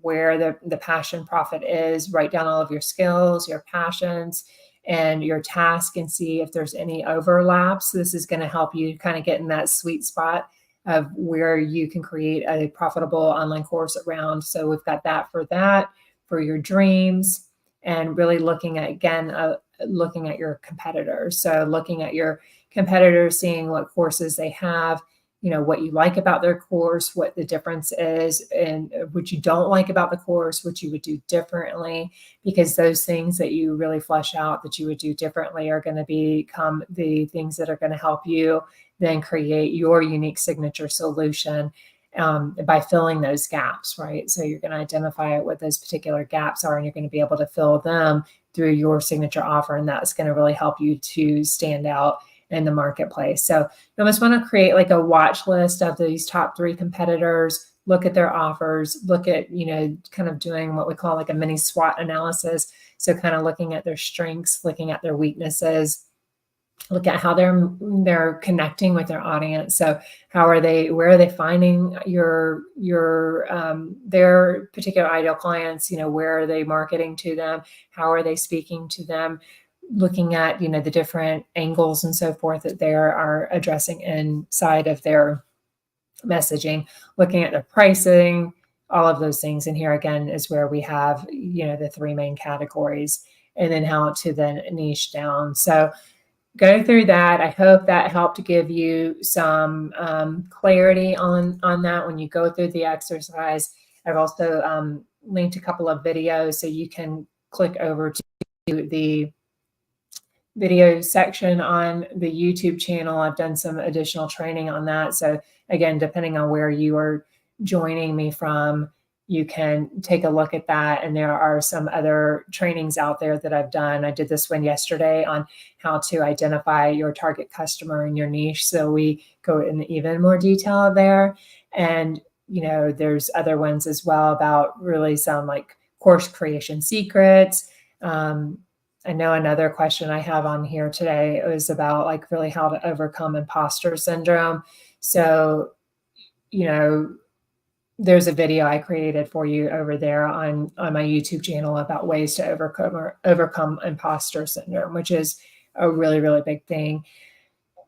where the passion profit is, write down all of your skills, your passions, and your task, and see if there's any overlaps. This is going to help you kind of get in that sweet spot of where you can create a profitable online course around. So we've got that, for your dreams, and really looking at, again, looking at your competitors. So looking at your competitors, seeing what courses they have, what you like about their course, what the difference is, and what you don't like about the course, what you would do differently, because those things that you really flesh out that you would do differently are going to become the things that are going to help you then create your unique signature solution, by filling those gaps, right? So you're going to identify what those particular gaps are, and you're going to be able to fill them through your signature offer. And that's going to really help you to stand out in the marketplace. So you almost want to create like a watch list of these top 3 competitors, look at their offers, look at, kind of doing what we call like a mini SWOT analysis. So kind of looking at their strengths, looking at their weaknesses, look at how they're connecting with their audience. So where are they finding their particular ideal clients? Where are they marketing to them? How are they speaking to them? Looking at, the different angles and so forth that they are addressing inside of their messaging, looking at their pricing, all of those things. And here again is where we have, the 3 main categories, and then how to then niche down. So go through that. I hope that helped give you some clarity on that when you go through the exercise. I've also linked a couple of videos, so you can click over to the video section on the YouTube channel. I've done some additional training on that. So again, depending on where you are joining me from, you can take a look at that. And there are some other trainings out there that I've done. I did this one yesterday on how to identify your target customer and your niche. So we go in even more detail there. And, there's other ones as well about really some like course creation secrets. I know another question I have on here today was about like really how to overcome imposter syndrome. So, there's a video I created for you over there on my YouTube channel about ways to overcome imposter syndrome, which is a really, really big thing.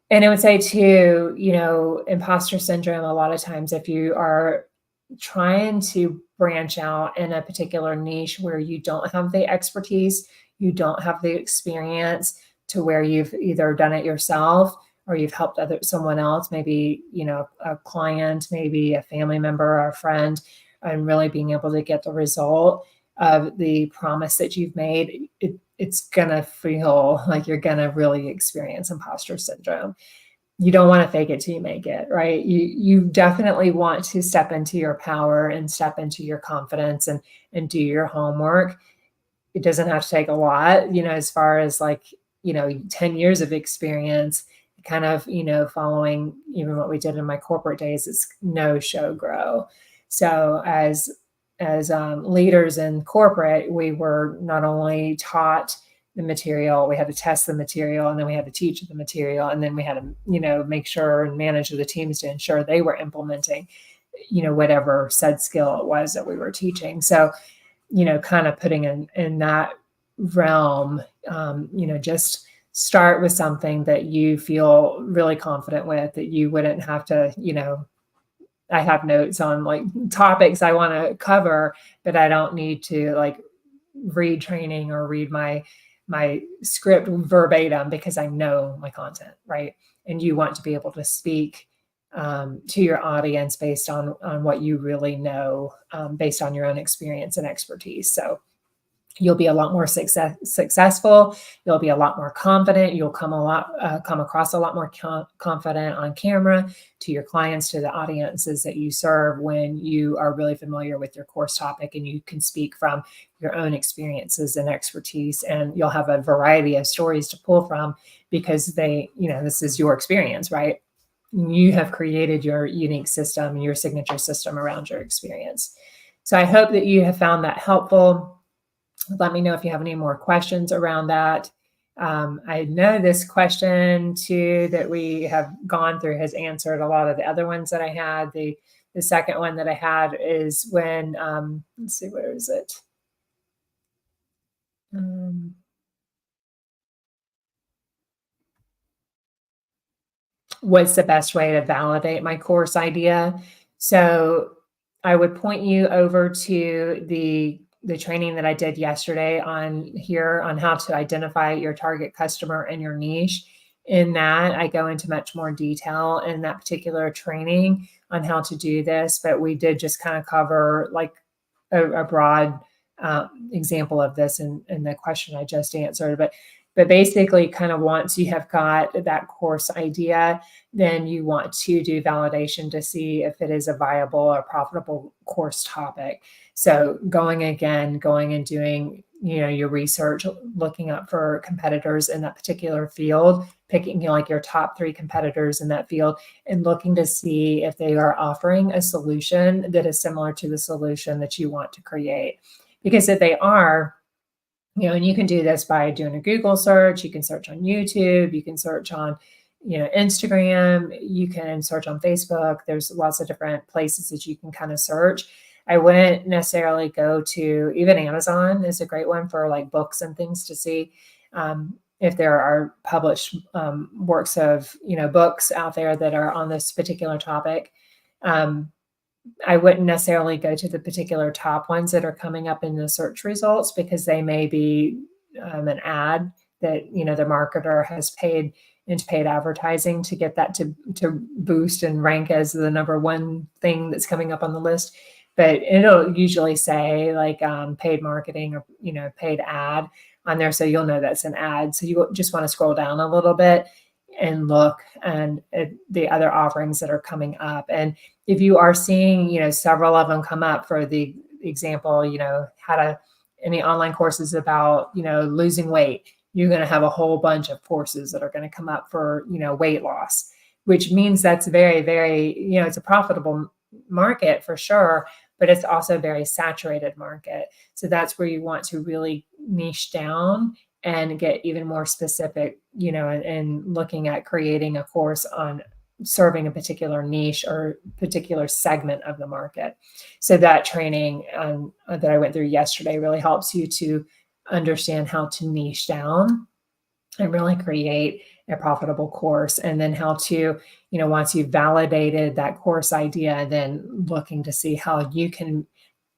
And I would say too, imposter syndrome, a lot of times if you are trying to branch out in a particular niche where you don't have the expertise, you don't have the experience to where you've either done it yourself or you've helped someone else, maybe, a client, maybe a family member or a friend, and really being able to get the result of the promise that you've made, it's going to feel like you're going to really experience imposter syndrome. You don't want to fake it till you make it, right? You definitely want to step into your power and step into your confidence and do your homework. It doesn't have to take a lot, as far as like, 10 years of experience, kind of, following even what we did in my corporate days, it's know, show, grow. So as leaders in corporate, we were not only taught the material, we had to test the material, and then we had to teach the material, and then we had to, make sure and manage the teams to ensure they were implementing, whatever said skill it was that we were teaching. So, kind of putting in that realm, just start with something that you feel really confident with, that you wouldn't have to, I have notes on like topics I want to cover, but I don't need to like read training or read my script verbatim because I know my content, right? And you want to be able to speak to your audience based on what you really know, based on your own experience and expertise. So you'll be a lot more successful. You'll be a lot more confident. You'll come across a lot more confident on camera to your clients, to the audiences that you serve, when you are really familiar with your course topic and you can speak from your own experiences and expertise. And you'll have a variety of stories to pull from because this is your experience, right? You have created your unique system, your signature system around your experience. So I hope that you have found that helpful. Let me know if you have any more questions around that. I know this question too that we have gone through has answered a lot of the other ones that I had. The the second one that I had is when, let's see, where is it? Um, what's the best way to validate my course idea? So I would point you over to the training that I did yesterday on how to identify your target customer and your niche. In that, I go into much more detail in that particular training on how to do this, but we did just kind of cover like a broad example of this in the question I just answered. But basically, kind of once you have got that course idea, then you want to do validation to see if it is a viable or profitable course topic. So going and doing, your research, looking up for competitors in that particular field, picking, like your top 3 competitors in that field, and looking to see if they are offering a solution that is similar to the solution that you want to create. Because if they are, and you can do this by doing a Google search, you can search on YouTube, you can search on, Instagram, you can search on Facebook. There's lots of different places that you can kind of search. I wouldn't necessarily go to, even Amazon is a great one for like books and things to see if there are published works of, books out there that are on this particular topic. I wouldn't necessarily go to the particular top ones that are coming up in the search results because they may be an ad that the marketer has paid into paid advertising to get that to boost and rank as the number one thing that's coming up on the list. But it'll usually say like paid marketing or paid ad on there, so you'll know that's an ad. So you just want to scroll down a little bit and look and at the other offerings that are coming up. And if you are seeing, several of them come up, for the example, any online courses about, losing weight, you're going to have a whole bunch of courses that are going to come up for, weight loss, which means that's very, very, it's a profitable market for sure, but it's also a very saturated market. So that's where you want to really niche down and get even more specific, and looking at creating a course on serving a particular niche or particular segment of the market. So that training that I went through yesterday really helps you to understand how to niche down and really create a profitable course. And then how to, once you've validated that course idea, then looking to see how you can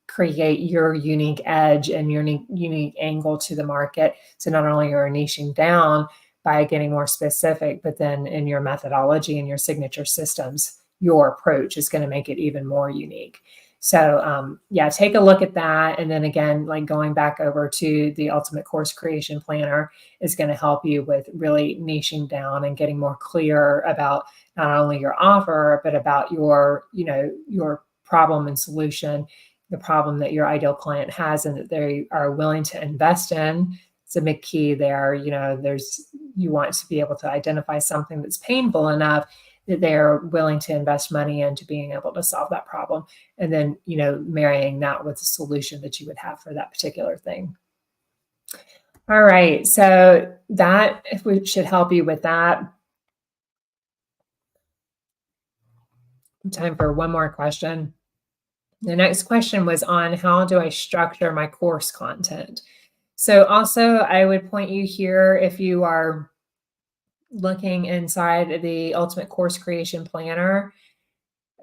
create your unique edge and your unique angle to the market. So not only are you niching down by getting more specific, but then in your methodology and your signature systems, your approach is going to make it even more unique. So take a look at that. And then again, like going back over to the Ultimate Course Creation Planner is going to help you with really niching down and getting more clear about not only your offer, but about your problem and solution, the problem that your ideal client has and that they are willing to invest in. It's a big key there. You want to be able to identify something that's painful enough that they're willing to invest money into being able to solve that problem. And then, marrying that with the solution that you would have for that particular thing. All right. So that should help you with that. Time for one more question. The next question was on how do I structure my course content? So also I would point you here, if you are looking inside the Ultimate Course Creation Planner,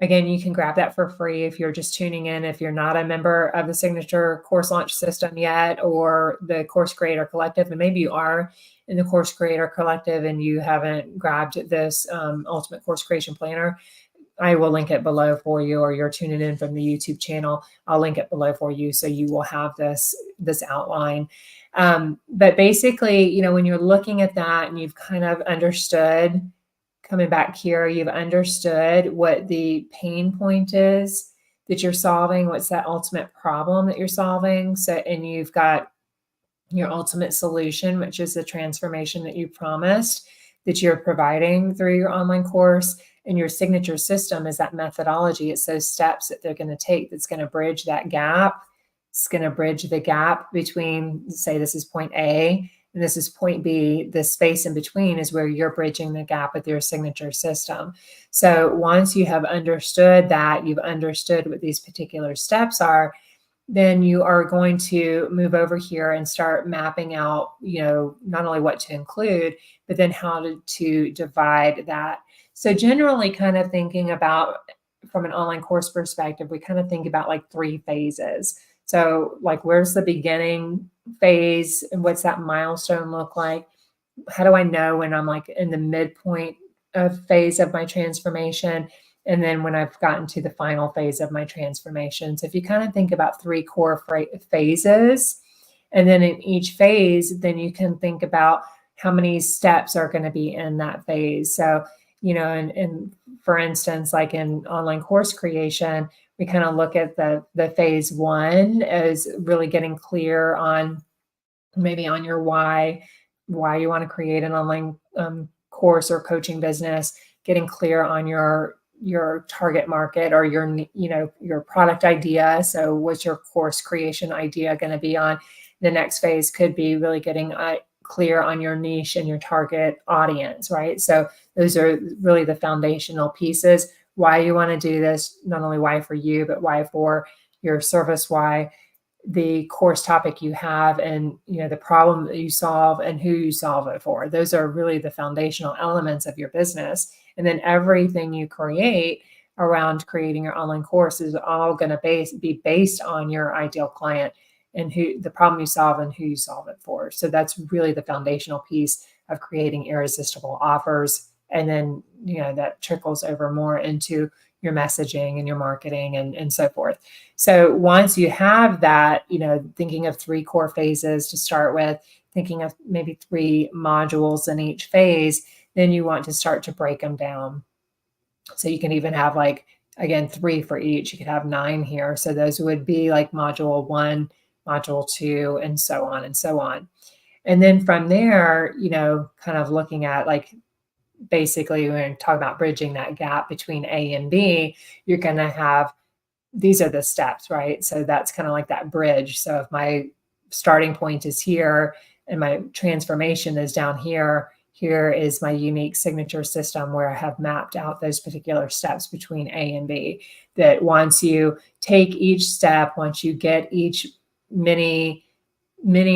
again, you can grab that for free if you're just tuning in, if you're not a member of the Signature Course Launch System yet, or the Course Creator Collective, and maybe you are in the Course Creator Collective and you haven't grabbed this Ultimate Course Creation Planner. I will link it below for you, or you're tuning in from the YouTube channel, I'll link it below for you so you will have this outline. But basically, when you're looking at that and you've kind of understood, coming back here, you've understood what the pain point is that you're solving, what's that ultimate problem that you're solving. So, and you've got your ultimate solution, which is the transformation that you promised that you're providing through your online course. And your signature system is that methodology. It's those steps that they're going to take that's going to bridge that gap. It's going to bridge the gap between, say, this is point A, And this is point B. The space in between is where you're bridging the gap with your signature system. So once you have understood that, you've understood what these particular steps are, then you are going to move over here and start mapping out, not only what to include, but then how to divide that. So generally kind of thinking about, from an online course perspective, we kind of think about like 3 phases. So like, where's the beginning phase and what's that milestone look like? How do I know when I'm like in the midpoint of phase of my transformation? And then when I've gotten to the final phase of my transformation. So if you kind of think about 3 core phases, and then in each phase, then you can think about how many steps are going to be in that phase. So, and for instance, like in online course creation, we kind of look at the phase 1 as really getting clear on maybe on your why you want to create an online course or coaching business, getting clear on your target market or your product idea. So what's your course creation idea going to be on? The next phase could be really getting clear on your niche and your target audience, right? So those are really the foundational pieces. Why you want to do this, not only why for you, but why for your service, why the course topic you have, and the problem that you solve and who you solve it for. Those are really the foundational elements of your business. And then everything you create around creating your online course is all going to be based on your ideal client and who the problem you solve and who you solve it for. So that's really the foundational piece of creating irresistible offers. And then that trickles over more into your messaging and your marketing and so forth. So once you have that, thinking of 3 core phases to start with, thinking of maybe 3 modules in each phase, then you want to start to break them down. So you can even have, like, again, 3 for each. You could have 9 here. So those would be like module 1, module 2, and so on and so on. And then from there, kind of looking at, like, basically when we talk about bridging that gap between A and B, you're going to have, these are the steps, right? So that's kind of like that bridge. So if my starting point is here and my transformation is down here, here is my unique signature system where I have mapped out those particular steps between A and B. That once you take each step, once you get each mini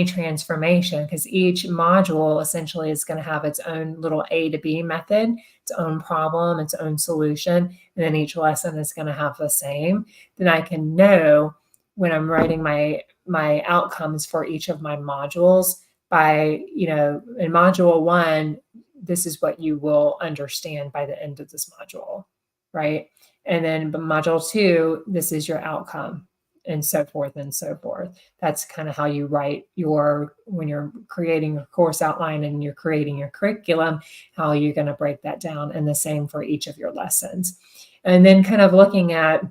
transformation, because each module essentially is going to have its own little A to B method, its own problem, its own solution, and then each lesson is going to have the same. Then I can know when I'm writing my outcomes for each of my modules by, in module 1, this is what you will understand by the end of this module, right? And then module 2, this is your outcome, and so forth and so forth. That's kind of how you write when you're creating a course outline and you're creating your curriculum, how you're going to break that down, and the same for each of your lessons. And then kind of looking at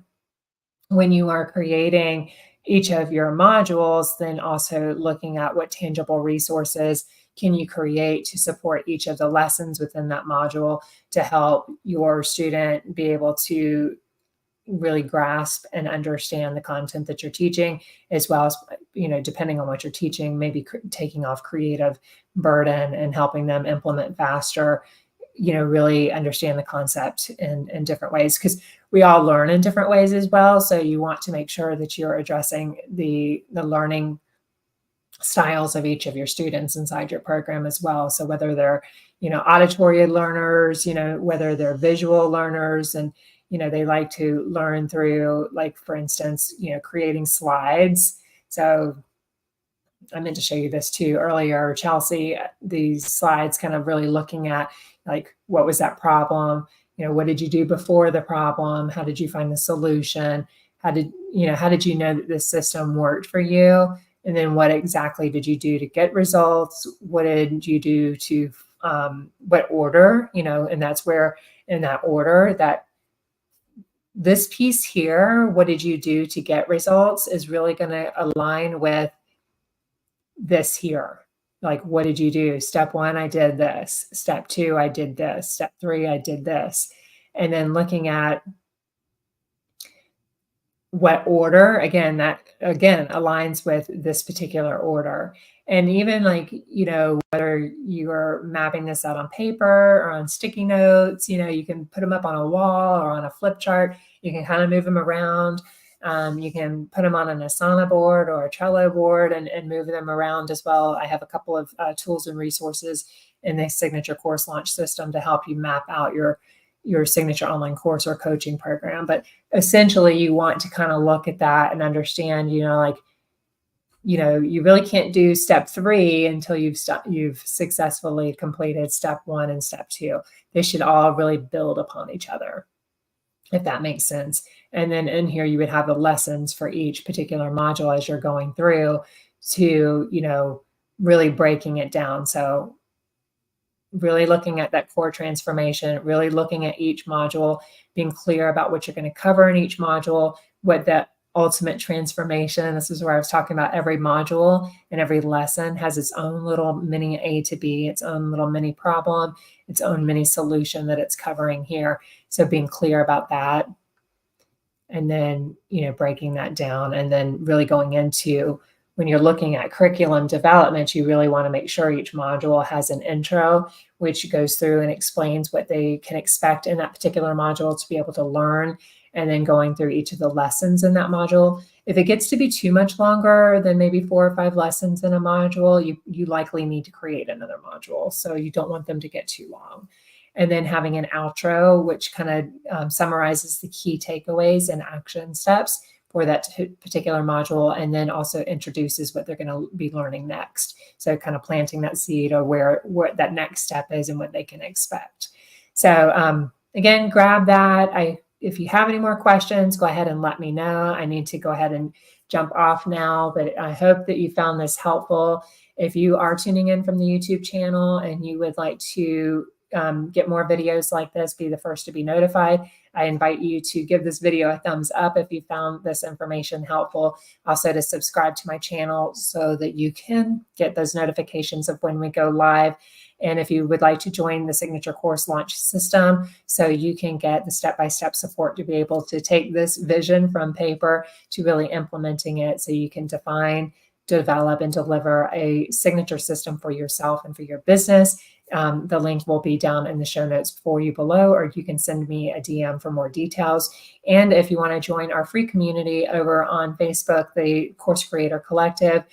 when you are creating each of your modules, then also looking at what tangible resources can you create to support each of the lessons within that module to help your student be able to really grasp and understand the content that you're teaching, as well as, depending on what you're teaching, maybe taking off creative burden and helping them implement faster, really understand the concept in different ways, because we all learn in different ways as well. So you want to make sure that you're addressing the learning styles of each of your students inside your program as well. So whether they're, auditory learners, whether they're visual learners, and they like to learn through, like, for instance, creating slides. So I meant to show you this too earlier, Chelsea, these slides kind of really looking at, like, what was that problem? What did you do before the problem? How did you find the solution? How did you know that this system worked for you? And then what exactly did you do to get results? What did you do to, what order, and that's where in that order that this piece here, what did you do to get results, is really going to align with this here. Like, what did you do? Step 1, I did this. Step 2, I did this. Step 3, I did this. And then looking at what order, again, that again aligns with this particular order. And even like, whether you are mapping this out on paper or on sticky notes, you can put them up on a wall or on a flip chart. You can kind of move them around. You can put them on an Asana board or a Trello board and move them around as well. I have a couple of tools and resources in the Signature Course Launch system to help you map out your signature online course or coaching program. But essentially, you want to kind of look at that and understand, you really can't do step 3 until you've successfully completed step 1 and step 2. They should all really build upon each other, if that makes sense. And then in here, you would have the lessons for each particular module as you're going through to, really breaking it down. So really looking at that core transformation, really looking at each module, being clear about what you're going to cover in each module, what that ultimate transformation. This is where I was talking about every module and every lesson has its own little mini A to B, its own little mini problem, its own mini solution that it's covering here. So being clear about that, and then, breaking that down, and then really going into, when you're looking at curriculum development, you really want to make sure each module has an intro, which goes through and explains what they can expect in that particular module to be able to learn, and then going through each of the lessons in that module. If it gets to be too much longer than maybe 4 or 5 lessons in a module, you likely need to create another module. So you don't want them to get too long. And then having an outro, which kind of summarizes the key takeaways and action steps for that particular module, and then also introduces what they're going to be learning next. So kind of planting that seed, or where that next step is and what they can expect. So again, grab that. If you have any more questions, go ahead and let me know. I need to go ahead and jump off now, but I hope that you found this helpful. If you are tuning in from the YouTube channel and you would like to get more videos like this, be the first to be notified, I invite you to give this video a thumbs up if you found this information helpful. Also to subscribe to my channel so that you can get those notifications of when we go live. And if you would like to join the Signature Course Launch system, so you can get the step-by-step support to be able to take this vision from paper to really implementing it, so you can define, develop, and deliver a signature system for yourself and for your business. The link will be down in the show notes for you below, or you can send me a DM for more details. And if you want to join our free community over on Facebook, the Course Creator Collective,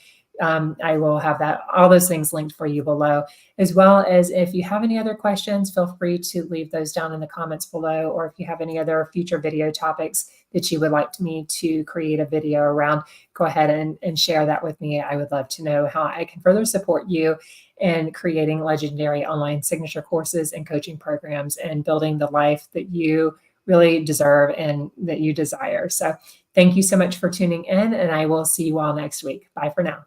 I will have all those things linked for you below, as well as if you have any other questions, feel free to leave those down in the comments below, or if you have any other future video topics that you would like me to create a video around, go ahead and share that with me. I would love to know how I can further support you in creating legendary online signature courses and coaching programs and building the life that you really deserve and that you desire. So thank you so much for tuning in, and I will see you all next week. Bye for now.